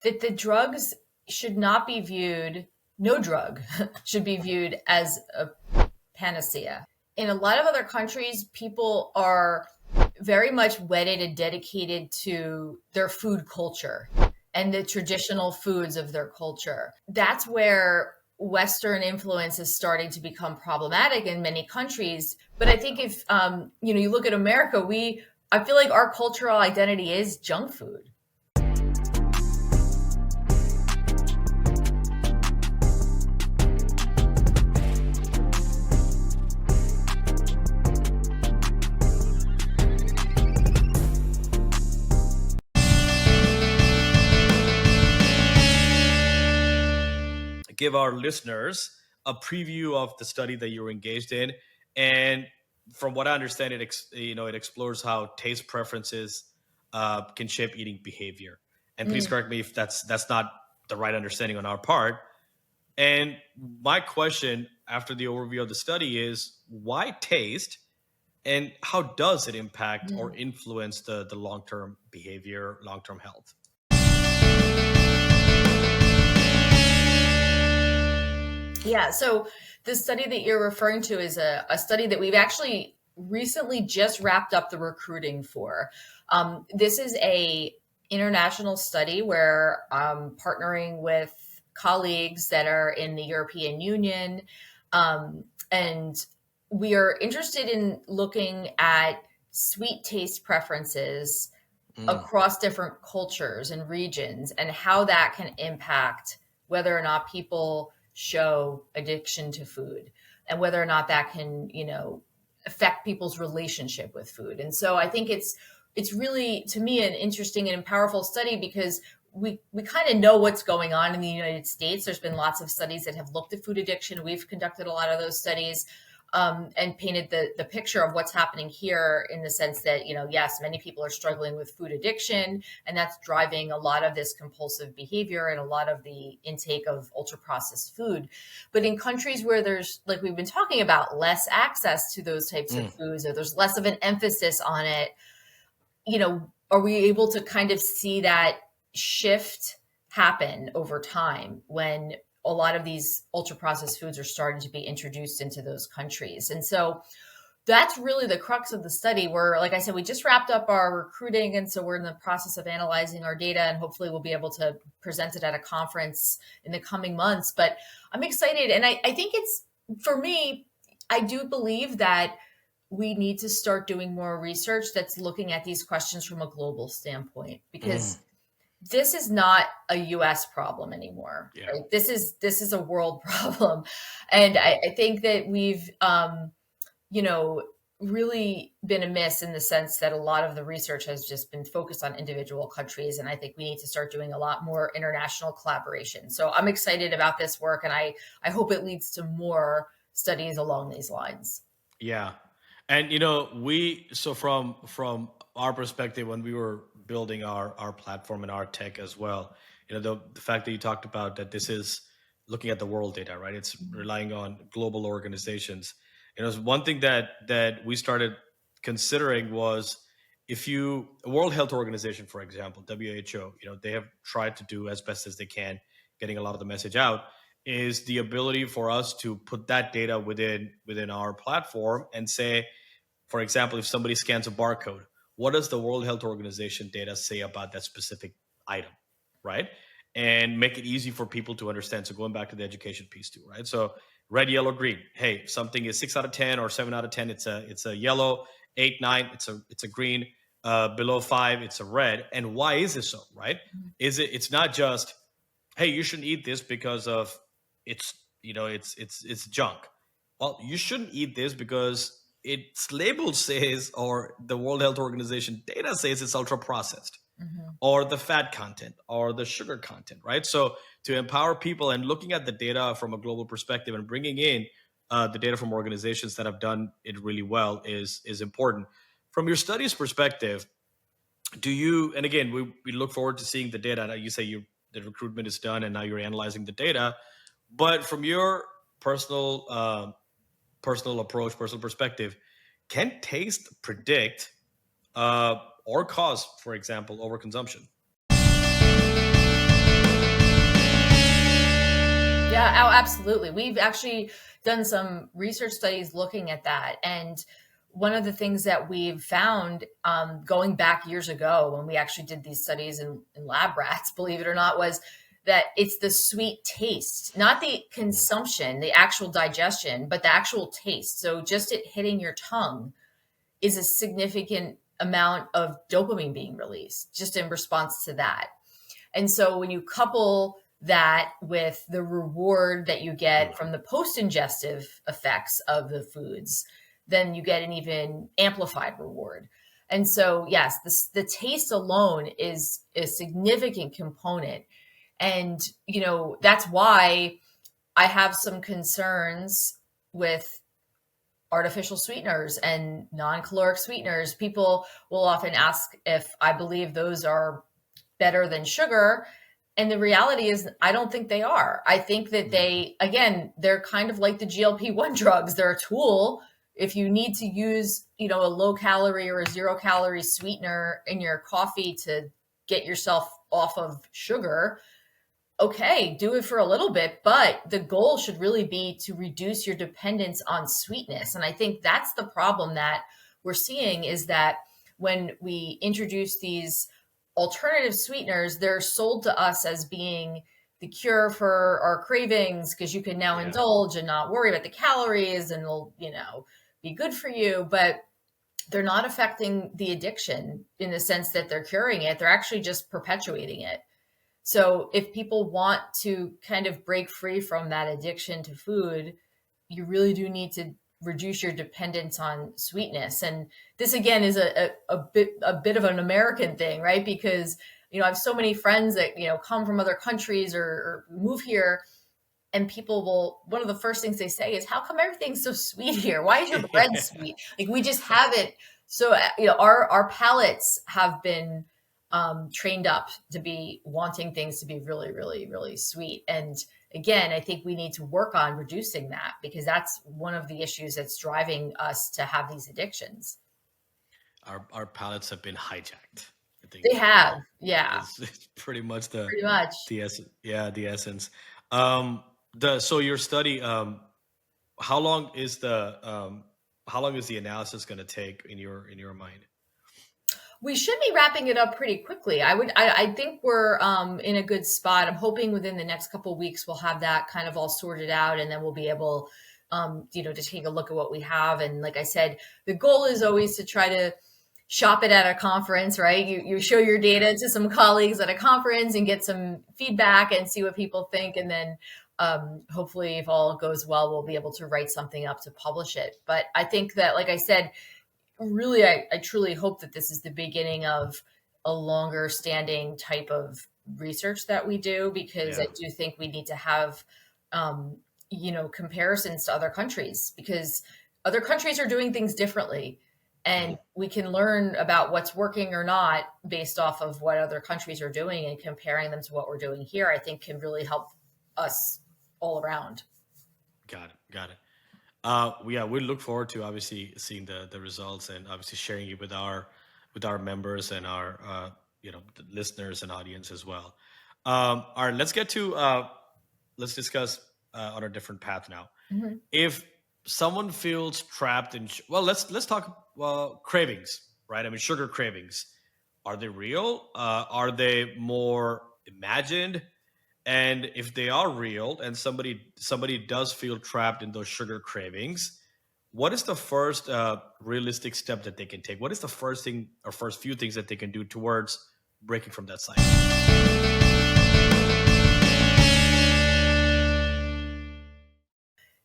that the drugs should not be viewed, no drug should be viewed as a panacea. In a lot of other countries, people are very much wedded and dedicated to their food culture and the traditional foods of their culture. That's where Western influence is starting to become problematic in many countries. But I think if you look at America, I feel like our cultural identity is junk food. Give our listeners a preview of the study that you're engaged in, and from what I understand, it explores how taste preferences can shape eating behavior. And please correct me if that's not the right understanding on our part. And my question after the overview of the study is, why taste, and how does it impact or influence the long-term behavior, long-term health? Yeah, so the study that you're referring to is a study that we've actually recently just wrapped up the recruiting for. This is a international study where I'm partnering with colleagues that are in the European Union, and we are interested in looking at sweet taste preferences across different cultures and regions, and how that can impact whether or not people show addiction to food, and whether or not that can, affect people's relationship with food. And so I think it's really, to me, an interesting and powerful study, because we kind of know what's going on in the United States. There's been lots of studies that have looked at food addiction. We've conducted a lot of those studies, and painted the picture of what's happening here, in the sense that, yes, many people are struggling with food addiction, and that's driving a lot of this compulsive behavior and a lot of the intake of ultra processed food. But in countries where there's, like we've been talking about, less access to those types of foods, or there's less of an emphasis on it, are we able to kind of see that shift happen over time when a lot of these ultra processed foods are starting to be introduced into those countries? And so that's really the crux of the study, where, like I said, we just wrapped up our recruiting. And so we're in the process of analyzing our data, and hopefully we'll be able to present it at a conference in the coming months. But I'm excited. And I think for me, I do believe that we need to start doing more research that's looking at these questions from a global standpoint, because this is not a US problem anymore. Yeah. Right? This is a world problem. And I think that we've, really been amiss, in the sense that a lot of the research has just been focused on individual countries. And I think we need to start doing a lot more international collaboration. So I'm excited about this work, and I hope it leads to more studies along these lines. Yeah. And, so from our perspective, when we were building our platform and our tech as well, the fact that you talked about that this is looking at the world data, right? It's relying on global organizations. One thing that we started considering was, World Health Organization, for example, WHO, they have tried to do as best as they can, getting a lot of the message out, is the ability for us to put that data within our platform and say, for example, if somebody scans a barcode, what does the World Health Organization data say about that specific item, right? And make it easy for people to understand. So going back to the education piece too, right? So red, yellow, green. Hey, if something is 6 out of 10 or 7 out of 10, it's a yellow. 8, 9, it's a green. Below 5, it's a red. And why is it so, right? It's not just, hey, you shouldn't eat this because of it's junk. Well, you shouldn't eat this because its label says, or the World Health Organization data says, it's ultra processed, or the fat content, or the sugar content, right? So to empower people, and looking at the data from a global perspective, and bringing in the data from organizations that have done it really well is important. From your studies perspective, and again, we look forward to seeing the data. Now, you say the recruitment is done and now you're analyzing the data, but from your personal approach, personal perspective, can taste predict or cause, for example, overconsumption? absolutely. We've actually done some research studies looking at that. And one of the things that we've found, going back years ago when we actually did these studies in lab rats, believe it or not, was that it's the sweet taste, not the Mm. consumption, the actual digestion, but the actual taste. So just it hitting your tongue is a significant amount of dopamine being released just in response to that. And so when you couple that with the reward that you Mm. get from the post-ingestive effects of the foods, then you get an even amplified reward. And so, yes, the taste alone is a significant component. And, that's why I have some concerns with artificial sweeteners and non-caloric sweeteners. People will often ask if I believe those are better than sugar. And the reality is, I don't think they are. I think that they're kind of like the GLP-1 drugs. They're a tool. If you need to use, a low calorie or a 0 calorie sweetener in your coffee to get yourself off of sugar, okay, do it for a little bit, but the goal should really be to reduce your dependence on sweetness. And I think that's the problem that we're seeing, is that when we introduce these alternative sweeteners, they're sold to us as being the cure for our cravings, because you can now Yeah. indulge and not worry about the calories, and it'll, be good for you. But they're not affecting the addiction in the sense that they're curing it. They're actually just perpetuating it. So if people want to kind of break free from that addiction to food, you really do need to reduce your dependence on sweetness. And this again is a bit of an American thing, right? Because, I have so many friends that, come from other countries or move here, and people will, one of the first things they say is, how come everything's so sweet here? Why is your bread sweet? Like, we just have it. So, our palates have been trained up to be wanting things to be really, really, really sweet. And again, I think we need to work on reducing that, because that's one of the issues that's driving us to have these addictions. Our palates have been hijacked. I think They have, yeah, it's pretty much the pretty much. the essence. Yeah, the essence. Um, so your study, how long is the how long is the analysis going to take in your mind? We should be wrapping it up pretty quickly. I think we're in a good spot. I'm hoping within the next couple of weeks we'll have that kind of all sorted out, and then we'll be able, to take a look at what we have. And like I said, the goal is always to try to shop it at a conference, right? You show your data to some colleagues at a conference and get some feedback and see what people think, and then hopefully, if all goes well, we'll be able to write something up to publish it. But I think that, like I said, really, I truly hope that this is the beginning of a longer standing type of research that we do, because I Yeah. do think we need to have, comparisons to other countries, because other countries are doing things differently. Mhm. And we can learn about what's working or not based off of what other countries are doing, and comparing them to what we're doing here, I think can really help us all around. Got it. Got it. Yeah, we look forward to obviously seeing the results, and obviously sharing it with our members and our the listeners and audience as well. All right, let's discuss on a different path now. Mhm. If someone feels trapped in, well, let's talk cravings, right? I mean, sugar cravings. Are they real? Are they more imagined? And if they are real, and somebody does feel trapped in those sugar cravings, what is the first realistic step that they can take? What is the first thing, or first few things that they can do towards breaking from that cycle?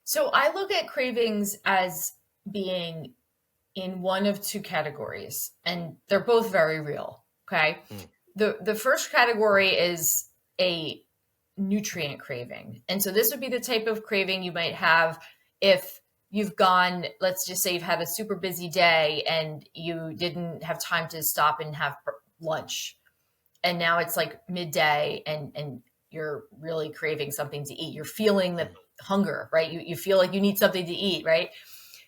So I look at cravings as being in one of two categories, and they're both very real. Okay. Mm. The first category is a nutrient craving. And so this would be the type of craving you might have if you've gone, let's just say you've had a super busy day and you didn't have time to stop and have lunch. And now it's like midday, and you're really craving something to eat. You're feeling the Mm. hunger, right? You feel like you need something to eat, right?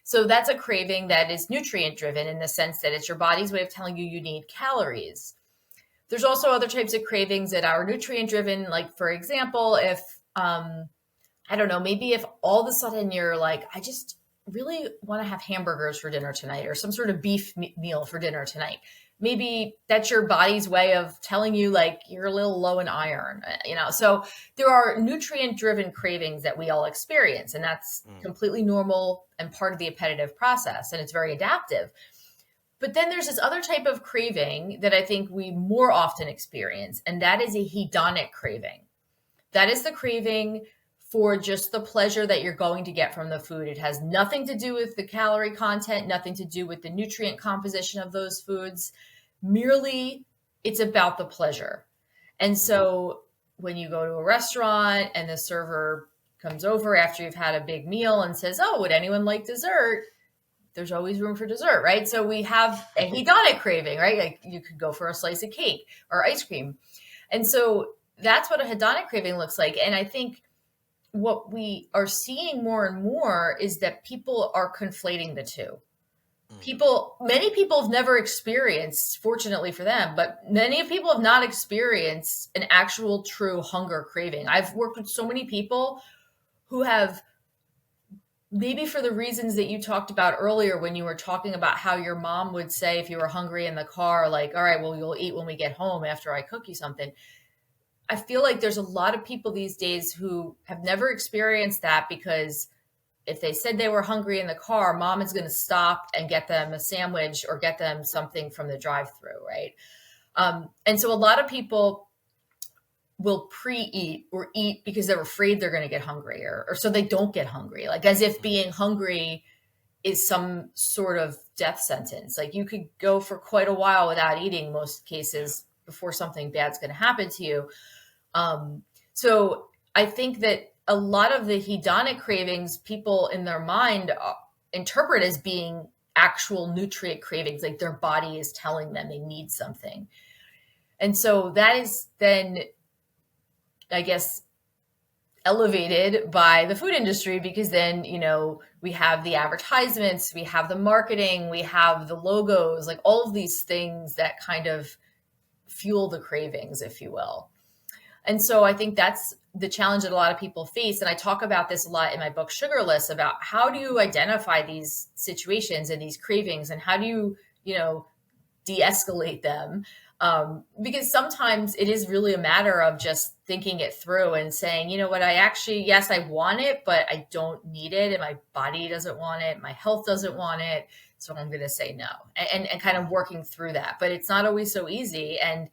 So that's a craving that is nutrient driven, in the sense that it's your body's way of telling you you need calories. There's also other types of cravings that are nutrient driven. Like, for example, if I don't know, maybe if all of a sudden you're like, I just really want to have hamburgers for dinner tonight or some sort of beef meal for dinner tonight. Maybe that's your body's way of telling you like you're a little low in iron, you know. So there are nutrient driven cravings that we all experience, and that's Mm. completely normal and part of the appetitive process, and it's very adaptive. But then there's this other type of craving that I think we more often experience, and that is a hedonic craving. That is the craving for just the pleasure that you're going to get from the food. It has nothing to do with the calorie content, nothing to do with the nutrient composition of those foods. Merely, it's about the pleasure. And Mhm. so when you go to a restaurant and the server comes over after you've had a big meal and says, "Oh, would anyone like dessert?" There's always room for dessert, right? So we have a hedonic craving, right? Like you could go for a slice of cake or ice cream. And so that's what a hedonic craving looks like. And I think what we are seeing more and more is that people are conflating the two. Mm. Many people have never experienced, fortunately for them, but many people have not experienced an actual true hunger craving. I've worked with so many people who have, maybe for the reasons that you talked about earlier when you were talking about how your mom would say if you were hungry in the car, like, all right, well, you'll eat when we get home after I cook you something. I feel like there's a lot of people these days who have never experienced that, because if they said they were hungry in the car, mom is going to stop and get them a sandwich or get them something from the drive-through, right? And so a lot of people will pre-eat or eat because they're afraid they're going to get hungry, or so they don't get hungry, like as if Mm. being hungry is some sort of death sentence. Like you could go for quite a while without eating, most Yeah. cases, before something bad's going to happen to you. So I think that a lot of the hedonic cravings, people in their mind interpret as being actual nutrient cravings, like their body is telling them they need something. And so that is then, I guess, elevated by the food industry, because then, you know, we have the advertisements, we have the marketing, we have the logos, like all of these things that kind of fuel the cravings, if you will. And so I think that's the challenge that a lot of people face. And I talk about this a lot in my book, Sugarless, about how do you identify these situations and these cravings, and how do you, you know, de-escalate them. Because sometimes it is really a matter of just thinking it through and saying, you know what, I actually, yes, I want it, but I don't need it. And my body doesn't want it. My health doesn't want it. So I'm going to say no, and kind of working through that. But it's not always so easy. And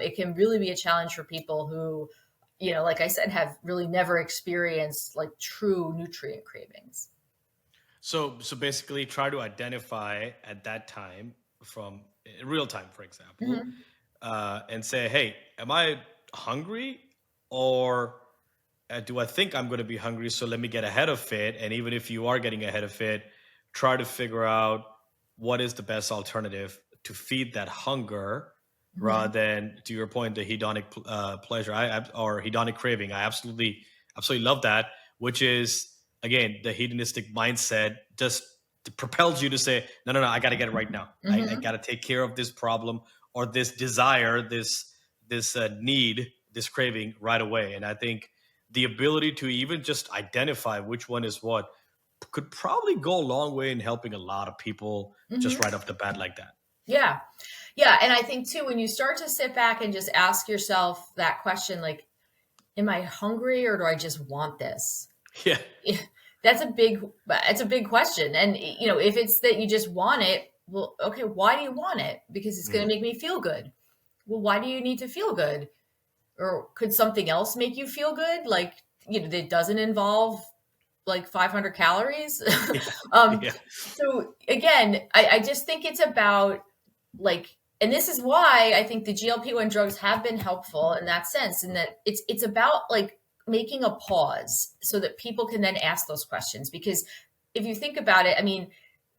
it can really be a challenge for people who, you know, like I said, have really never experienced like true nutrient cravings. So basically, try to identify at that time, from in real time, for example, Mhm. and say, "Hey, am I hungry, or do I think I'm going to be hungry? So let me get ahead of it." And even if you are getting ahead of it, try to figure out what is the best alternative to feed that hunger, rather Mhm. than, to your point, the hedonic pleasure, or hedonic craving. I absolutely love that, which is, again, the hedonistic mindset just propels you to say, no, no, no, I got to get it right now. I got Mhm. to take care of this problem, or this desire, this need, this craving right away. And I think the ability to even just identify which one is what could probably go a long way in helping a lot of people just Mhm. right off the bat like that. Yeah. Yeah. And I think too, when you start to sit back and just ask yourself that question, like, am I hungry or do I just want this? Yeah. That's a big question. And, you know, if it's that you just want it, well, okay, why do you want it? Because it's going to Mm. make me feel good. Well, why do you need to feel good? Or could something else make you feel good? Like, you know, that doesn't involve like 500 calories. Yeah. um, Yeah. so again, I just think it's about like, and this is why I think the GLP-1 drugs have been helpful in that sense, in that it's about like making a pause so that people can then ask those questions. Because if you think about it, I mean,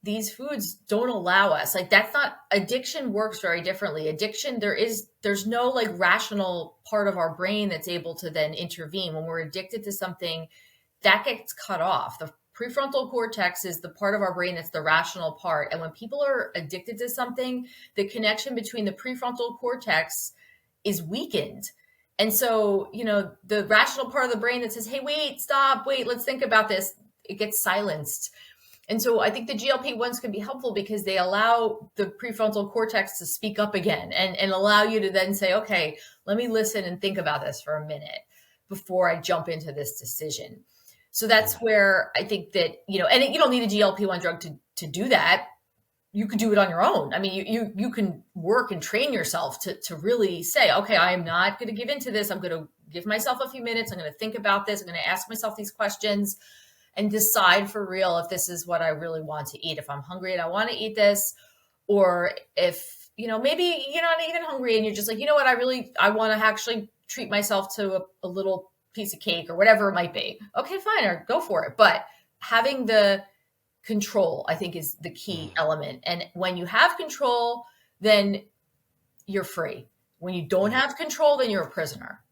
these foods don't allow us, like, that's not, addiction works very differently. Addiction, there's no like rational part of our brain that's able to then intervene when we're addicted to something. That gets cut off. The prefrontal cortex is the part of our brain that's the rational part. And when people are addicted to something, the connection between the prefrontal cortex is weakened. And so, the rational part of the brain that says, hey, wait, stop, wait, let's think about this, it gets silenced. And so I think the GLP-1s can be helpful because they allow the prefrontal cortex to speak up again and allow you to then say, okay, let me listen and think about this for a minute before I jump into this decision. So that's where I think that, and you don't need a GLP-1 drug to do that. You could do it on your own. I mean, you can work and train yourself to really say, okay, I am not going to give into this. I'm going to give myself a few minutes. I'm going to think about this. I'm going to ask myself these questions and decide for real if this is what I really want to eat. If I'm hungry and I want to eat this, or if, maybe you're not even hungry and you're just like, you know what, I want to actually treat myself to a little piece of cake or whatever it might be. Okay, fine, or go for it. But having the control, I think, is the key element. And when you have control, then you're free. When you don't have control, then you're a prisoner.